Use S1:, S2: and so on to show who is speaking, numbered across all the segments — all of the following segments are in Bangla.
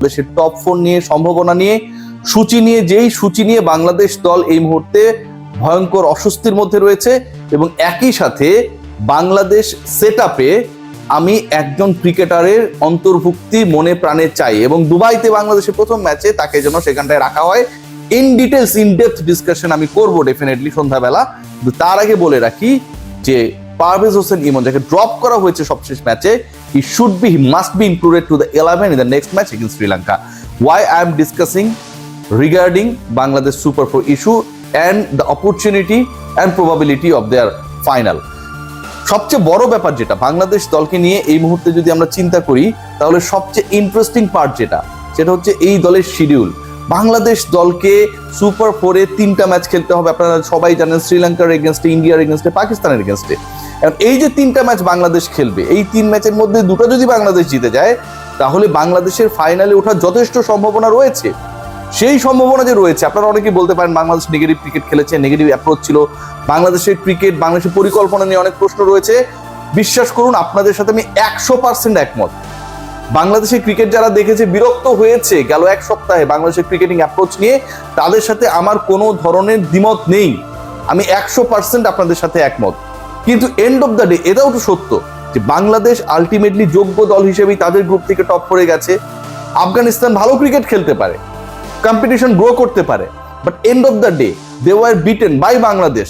S1: দেশের টপ 4 নিয়ে, সম্ভাবনা নিয়ে, সূচি নিয়ে, যেই সূচি নিয়ে বাংলাদেশ দল এই মুহূর্তে ভয়ঙ্কর অস্বস্তির মধ্যে রয়েছে, এবং একই সাথে বাংলাদেশ সেটআপে আমি একজন ক্রিকেটারের অন্তর্ভুক্তি মনে প্রাণে চাই, এবং দুবাইতে বাংলাদেশের প্রথম ম্যাচে তাকে যেন সেখানটায় রাখা হয়। In details, in depth discussion আমি করবো ডেফিনেটলি সন্ধ্যাবেলা। কিন্তু তার আগে বলে রাখি যে পারভেজ হোসেন ইমন, যাকে ড্রপ করা হয়েছে সবশেষ ম্যাচে, he must be included to the 11 in the next match against Sri Lanka. Why I am discussing regarding Bangladesh Super 4 issue and the opportunity and probability of their final. সবচেয়ে বড় ব্যাপার যেটা বাংলাদেশ দলকে নিয়ে এই মুহূর্তে যদি আমরা চিন্তা করি, তাহলে সবচেয়ে ইন্টারেস্টিং পার্ট সেটা হচ্ছে এই দলের শিডিউল। বাংলাদেশ দলকে সুপার 4-এ 3টা ম্যাচ খেলতে হবে, আপনারা সবাই জানেন, শ্রীলঙ্কার এগেনস্টে, ইন্ডিয়ার এগেনস্টে, পাকিস্তানের এগেনস্টে। এই যে 3টা ম্যাচ বাংলাদেশ খেলবে, এই 3 ম্যাচের মধ্যে 2টা যদি বাংলাদেশ জিতে যায়, তাহলে বাংলাদেশের ফাইনালে ওঠার যথেষ্ট সম্ভাবনা রয়েছে। সেই সম্ভাবনা যে রয়েছে, আপনারা অনেকেই বলতে পারেন বাংলাদেশ নেগেটিভ ক্রিকেট খেলেছে, নেগেটিভ অ্যাপ্রোচ ছিল, বাংলাদেশের ক্রিকেট, বাংলাদেশের পরিকল্পনা নিয়ে অনেক প্রশ্ন রয়েছে। বিশ্বাস করুন, আপনাদের সাথে আমি 100% একমত। বাংলাদেশের ক্রিকেট যারা দেখেছে, বিরক্ত হয়েছে গেল এক সপ্তাহে বাংলাদেশের ক্রিকেটিং অ্যাপ্রোচ নিয়ে, তাদের সাথে আমার কোনো ধরনের দ্বিমত নেই। আমি 100% আপনাদের সাথে একমত। কিন্তু এন্ড অফ দ্য ডে এটাও তো সত্য যে বাংলাদেশ আলটিমেটলি যোগ্য দল হিসেবেই তাদের গ্রুপ থেকে টপ 4-এ গেছে। আফগানিস্তান ভালো ক্রিকেট খেলতে পারে, কম্পিটিশন গ্রো করতে পারে, but end of the day they were beaten by Bangladesh,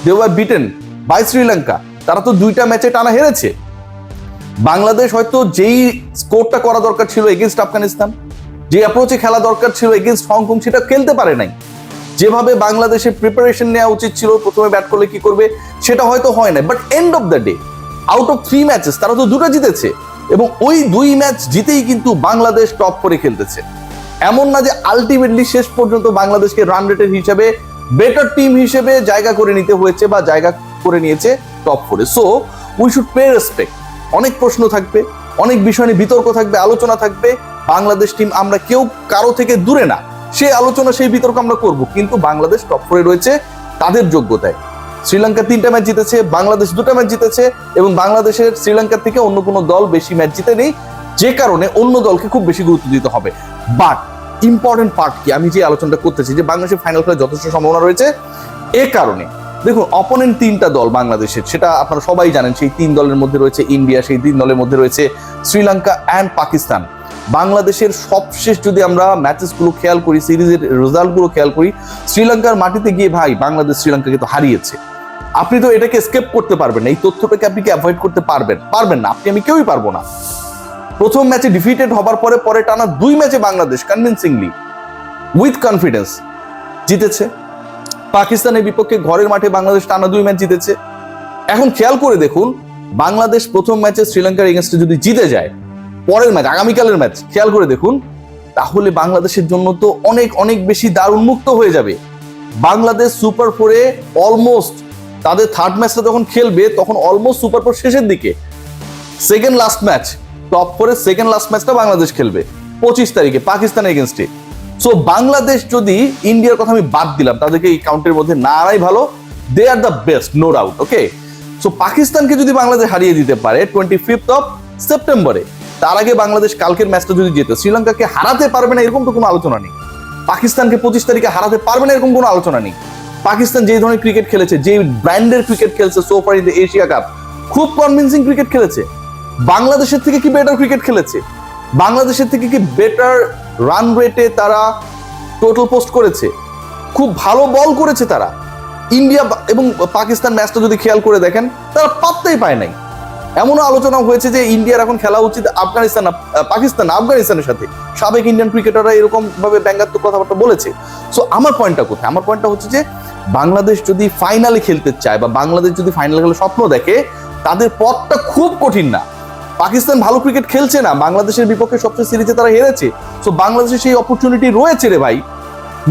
S1: they were beaten by Sri Lanka. তারা তো 2টা ম্যাচে টানা হেরেছে। বাংলাদেশ হয়তো যেই স্কোরটা করা দরকার ছিল এগেনস্ট আফগানিস্তান, যে অ্যাপ্রোচে খেলা দরকার ছিল এগেনস্ট হংকং, সেটা খেলতে পারে নাই। যেভাবে বাংলাদেশের প্রিপারেশন নেওয়া উচিত ছিল, প্রথমে ব্যাট করলে কি করবে, সেটা হয়তো হয় না। But end of the day out of 3 matches তারা তো 2টা জিতেছে, এবং ওই 2 ম্যাচ জিতেই কিন্তু বাংলাদেশ টপ 4-এ খেলতেছে। এমন না যে আলটিমেটলি শেষ পর্যন্ত বাংলাদেশকে রান রেটের হিসেবে বেটার টিম হিসেবে জায়গা করে নিতে হয়েছে বা জায়গা করে নিয়েছে টপ 4-এ। So we should pay respect. অনেক প্রশ্ন থাকবে, অনেক বিষয় নিয়ে বিতর্ক থাকবে, আলোচনা থাকবে। বাংলাদেশ টিম আমরা কেউ কারো থেকে দূরে না, সেই আলোচনা, সেই বিতর্ক আমরা করব, কিন্তু বাংলাদেশ টপ 4-এ রয়েছে তাদের যোগ্যতায়। শ্রীলঙ্কা 3টা ম্যাচ জিতেছে, বাংলাদেশ 2টা ম্যাচ জিতেছে, এবং বাংলাদেশের শ্রীলঙ্কার থেকে অন্য কোনো দল বেশি ম্যাচ জিতে নেই, যে কারণে অন্য দলকে খুব বেশি গুরুত্ব দিতে হবে। বাট ইম্পর্টেন্ট পার্ট কি, আমি যে আলোচনাটা করতেছি যে বাংলাদেশের ফাইনাল খেলার যথেষ্ট সম্ভাবনা রয়েছে, এ কারণে দেখুন অপোনেন্ট 3টা দল বাংলাদেশের, সেটা আপনারা সবাই জানেন। সেই 3 দলের মধ্যে রয়েছে ইন্ডিয়া, সেই 3 দলের মধ্যে রয়েছে শ্রীলঙ্কা অ্যান্ড পাকিস্তান। বাংলাদেশের সবশেষ যদি আমরা ম্যাচেসগুলো খেয়াল করি, সিরিজের রেজাল্টগুলো খেয়াল করি, শ্রীলঙ্কার মাটিতে গিয়ে ভাই বাংলাদেশ শ্রীলঙ্কাকে তো হারিয়েছে। আপনি তো এটাকে এসকেপ করতে পারবেন না, এই তথ্যটাকে আপনি কি অ্যাভয়েড করতে পারবেন না, আপনি আমি কেউই পারবো না। প্রথম ম্যাচে ডিফিটেড হবার পরে টানা 2 ম্যাচে বাংলাদেশ কনভিনসিংলি উইথ কনফিডেন্স জিতেছে। পাকিস্তানের বিপক্ষে ঘরের মাঠে বাংলাদেশ টানা 2 ম্যাচ জিতেছে। এখন খেয়াল করে দেখুন, বাংলাদেশ প্রথম ম্যাচে শ্রীলঙ্কার এগেনস্টে যদি জিতে যায়, পরের ম্যাচ, আগামীকালের ম্যাচ খেয়াল করে দেখুন, তাহলে বাংলাদেশের জন্য তো অনেক অনেক বেশি দ্বার উন্মুক্ত হয়ে যাবে। বাংলাদেশ সুপার 4-এ অলমোস্ট, তাদের থার্ড ম্যাচটা যখন খেলবে তখন অলমোস্ট সুপার 4 শেষের দিকে, সেকেন্ড লাস্ট ম্যাচ, টপ 4-এর সেকেন্ড লাস্ট ম্যাচটা বাংলাদেশ খেলবে 25 তারিখে পাকিস্তানের এগেনস্টে। সো বাংলাদেশ যদি, ইন্ডিয়ার কথা আমি বাদ দিলাম, তাদেরকে এই কাউন্টের মধ্যে না আনাই ভালো, they are the best, no doubt. Okay, so পাকিস্তানকে যদি বাংলাদেশ হারিয়ে দিতে পারে 25 সেপ্টেম্বরে, তার আগে বাংলাদেশ কালকের ম্যাচটা যদি যেত, শ্রীলঙ্কাকে হারাতে পারবে না এরকম তো কোনো আলোচনা নেই। পাকিস্তানকে 25 তারিখে হারাতে পারবে না এরকম কোনো আলোচনা নেই। পাকিস্তান যে ধরনের ক্রিকেট খেলেছে, যে ব্র্যান্ডের ক্রিকেট খেলছে so far in the Asia cup, খুব কনভিন্সিং ক্রিকেট খেলেছে। বাংলাদেশের থেকে কি বেটার ক্রিকেট খেলেছে? বাংলাদেশের থেকে কি বেটার রান রেটে তারা টোটাল পোস্ট করেছে? খুব ভালো বল করেছে তারা। ইন্ডিয়া এবং পাকিস্তান ম্যাচটা যদি খেয়াল করে দেখেন, তারা পাত্তাই পায় নাই। এমনও আলোচনা হয়েছে যে ইন্ডিয়ার এখন খেলা উচিত পাকিস্তান আফগানিস্তানের সাথে। সাবেক ইন্ডিয়ান ক্রিকেটাররা এরকম ভাবে ব্যঙ্গাত্মক কথাবার্তা বলেছে। সো আমার পয়েন্টটা কোথায়? আমার পয়েন্টটা হচ্ছে যে বাংলাদেশ যদি ফাইনালে খেলতে চায় বা বাংলাদেশ যদি ফাইনালে খেলার স্বপ্ন দেখে, তাদের পথটা খুব কঠিন না। পাকিস্তান ভালো ক্রিকেট খেলছে না, বাংলাদেশের বিপক্ষে সবচেয়ে সিরিজে তারা হেরেছে। সো বাংলাদেশের সেই অপরচুনিটি রয়েছে রে ভাই।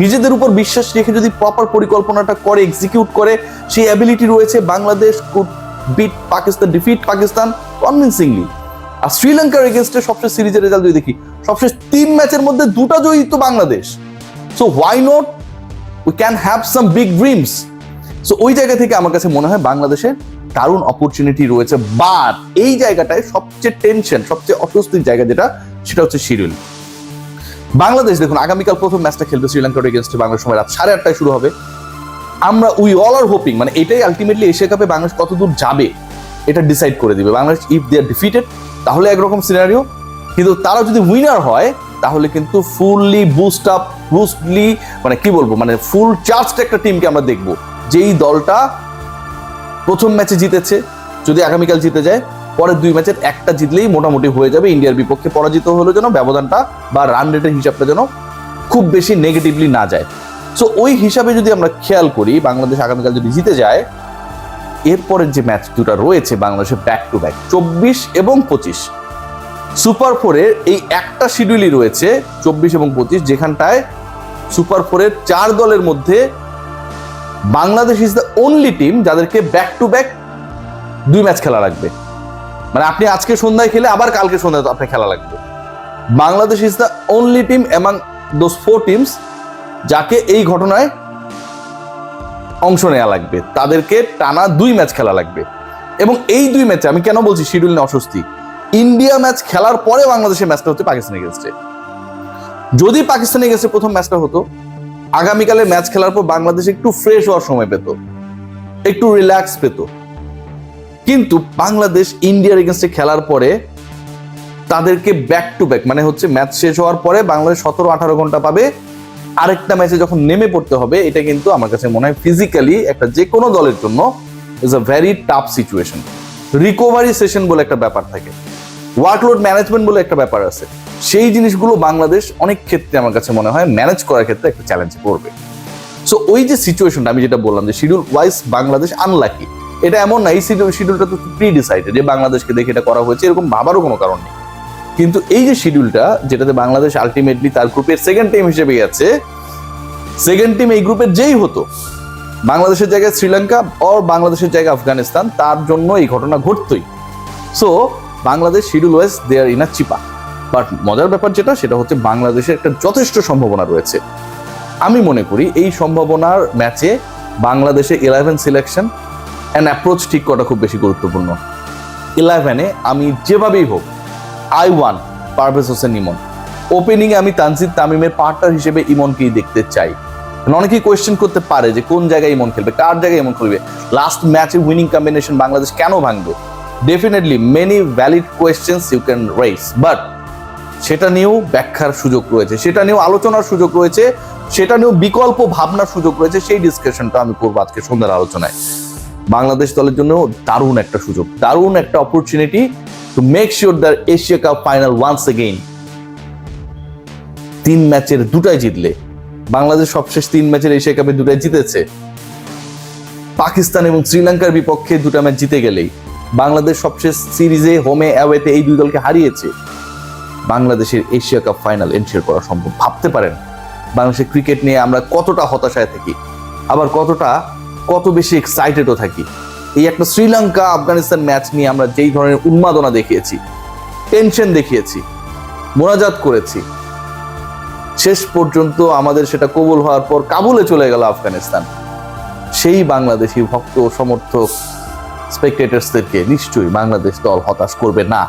S1: নিজেদের উপর বিশ্বাস রেখে যদি প্রপার পরিকল্পনাটা করে, এক্সিকিউট করে, সেই অ্যাবিলিটি রয়েছে। Bangladesh could beat Pakistan, defeat Pakistan convincingly. আর শ্রীলঙ্কার এগেনস্টে সবচেয়ে সিরিজের রেজাল্ট যদি দেখি, সবশেষ 3 ম্যাচের মধ্যে 2টা জয়ী তো Bangladesh. So why not, we can have some big dreams. So ওই জায়গা থেকে আমার কাছে মনে হয় বাংলাদেশের দারুণ অপরচুনিটি রয়েছে। বাট এই জায়গাটায় সবচেয়ে টেনশন, সবচেয়ে অস্বস্তির জায়গা যেটা, সেটা হচ্ছে শিডিউল। বাংলাদেশ দেখুন আগামীকাল প্রথম ম্যাচটা খেলবে শ্রীলঙ্কার এগেইনস্টে, বাংলার সময় রাত 8:30টায় শুরু হবে। আমরা উই অল আর হোপিং, মানে এটাই আলটিমেটলি এশিয়া কাপে বাংলাদেশ কতদূর যাবে এটা ডিসাইড করে দিবে। Bangladesh if they are defeated তাহলে একরকম সিনারিও, কিন্তু তারা যদি উইনার হয় তাহলে কিন্তু ফুললি বুস্টলি মানে কি বলবো, মানে ফুল চার্জড একটা টিমকে আমরা দেখবো, যেই দলটা প্রথম ম্যাচে জিতেছে যদি আগামীকাল জিতে যায়, পরের 2 ম্যাচের একটা জিতলেই মোটামুটি হয়ে যাবে। ইন্ডিয়ার বিপক্ষে পরাজিত হলো যেন ব্যবধানটা বা রান রেটের হিসাবটা যেন খুব বেশি নেগেটিভলি না যায়। সো ওই হিসাবে যদি আমরা খেয়াল করি, বাংলাদেশ আগামীকাল যদি জিতে যায়, এরপরের যে ম্যাচ দুটো রয়েছে বাংলাদেশের ব্যাক টু ব্যাক 24 এবং 25 সুপার 4-এর এই একটা শিডিউলই রয়েছে 24 এবং 25, যেখানটায় সুপার 4-এর 4 দলের মধ্যে Bangladesh is the only team যাদেরকে ব্যাক টু ব্যাক 2 ম্যাচ খেলা লাগবে। মানে আপনি আজকে সন্ধ্যায় খেলে আবার কালকে সন্ধ্যায় আপনার খেলা লাগবে। Bangladesh is the only team among those 4 teams যাকে এই ঘটনায় অংশ নেওয়া লাগবে, তাদেরকে টানা 2 ম্যাচ খেলা লাগবে। এবং এই 2 ম্যাচে আমি কেন বলছি শিডিউল নিয়ে অস্বস্তি, ইন্ডিয়া ম্যাচ খেলার পরে বাংলাদেশের ম্যাচটা হচ্ছে পাকিস্তানের এগেইনস্টে। যদি পাকিস্তানের এগেইনস্টে প্রথম ম্যাচটা হতো, আগামীকালে ম্যাচ খেলার পর বাংলাদেশ একটু ফ্রেশ হওয়ার সময় পেত, একটু রিল্যাক্স পেত। কিন্তু বাংলাদেশ ইন্ডিয়ার এগেইনস্টে খেলার পরে তাদেরকে ব্যাক টু ব্যাক, মানে হচ্ছে ম্যাচ শেষ হওয়ার পরে বাংলাদেশ 17-18 ঘন্টা পাবে আরেকটা ম্যাচে যখন নেমে পড়তে হবে। এটা কিন্তু আমার কাছে মনে হয় ফিজিক্যালি একটা যে কোনো দলের জন্য is a very tough situation. Recovery session বলে একটা ব্যাপার থাকে, ওয়ার্কলোড ম্যানেজমেন্ট বলে একটা ব্যাপার আছে, সেই জিনিসগুলো বাংলাদেশ অনেক ক্ষেত্রে আমার কাছে মনে হয় ম্যানেজ করার ক্ষেত্রে একটা চ্যালেঞ্জে পড়বে। সো ওই যে সিচুয়েশনটা আমি যেটা বললাম যে শিডিউল ওয়াইজ বাংলাদেশ আনলাকি, এটা এমন না এই শিডিউলটা তো প্রি ডিসাইডেড যে বাংলাদেশকে দেখে এটা করা হয়েছে, এরকম ভাবারও কোনো কারণ নেই। কিন্তু এই যে শিডিউলটা যেটাতে বাংলাদেশ আলটিমেটলি তার গ্রুপের সেকেন্ড টিম হিসেবে গেছে, সেকেন্ড টিম এই গ্রুপের যেই হতো, বাংলাদেশের জায়গায় শ্রীলঙ্কা আর বাংলাদেশের জায়গায় আফগানিস্তান, তার জন্য এই ঘটনা ঘটতই। So Bangladesh schedule wise they are in a চিপা। বাট মজার ব্যাপার যেটা, সেটা হচ্ছে বাংলাদেশের একটা যথেষ্ট সম্ভাবনা রয়েছে। আমি মনে করি এই সম্ভাবনার ম্যাচে বাংলাদেশে 11 সিলেকশন অ্যান্ড অ্যাপ্রোচ ঠিক করাটা খুব বেশি গুরুত্বপূর্ণ। 11-এ আমি যেভাবেই হোক আই ওয়ান পারভেজ হোসেন ইমন, ওপেনিংয়ে আমি তানজিদ তামিমের পার্টনার হিসেবে ইমনকেই দেখতে চাই। অনেকেই কোয়েশ্চেন করতে পারে যে কোন জায়গায় ইমন খেলবে, কার জায়গায় ইমন খেলবে, লাস্ট ম্যাচে উইনিং কম্বিনেশন বাংলাদেশ কেন ভাঙবে, definitely many valid questions you can raise, but সেটা নিয়েও ব্যাখ্যার সুযোগ রয়েছে, সেটা নিয়েও আলোচনার সুযোগ রয়েছে, সেটা নিয়েও বিকল্প ভাবনার সুযোগ রয়েছে। সেই ডিসকাশনটা আমি করবো আজকে সন্ধ্যার আলোচনায়। বাংলাদেশ দলের জন্য দারুণ একটা সুযোগ, দারুণ একটা opportunity to make sure the Asia cup final once again. 3 ম্যাচের 2টাই জিতলে, বাংলাদেশ সবশেষ 3 ম্যাচের এশিয়া কাপে 2টাই জিতেছে। পাকিস্তান এবং শ্রীলঙ্কার বিপক্ষে 2টা ম্যাচ জিতে গেলেই বাংলাদেশ সবশেষ সিরিজে হোমে অ্যাওয়েতে এই 2 দলকে হারিয়েছে। বাংলাদেশের এশিয়া কাপ ফাইনাল এনশিওর করা সম্ভব। ভাবতে পারেন বাংলাদেশের ক্রিকেট নিয়ে আমরা কতটা হতাশায় থাকি, আবার কত বেশি এক্সাইটেডও থাকি। এই একটা শ্রীলঙ্কা আফগানিস্তান ম্যাচ নিয়ে আমরা যেই ধরনের উন্মাদনা দেখিয়েছি, টেনশন দেখিয়েছি, মোনাজাত করেছি, শেষ পর্যন্ত আমাদের সেটা কবুল হওয়ার পর কাবুলে চলে গেল আফগানিস্তান। সেই বাংলাদেশি ভক্ত সমর্থক স্পেকটেটার্সদেরকে নিশ্চয়ই বাংলাদেশ দল হতাশ করবে না।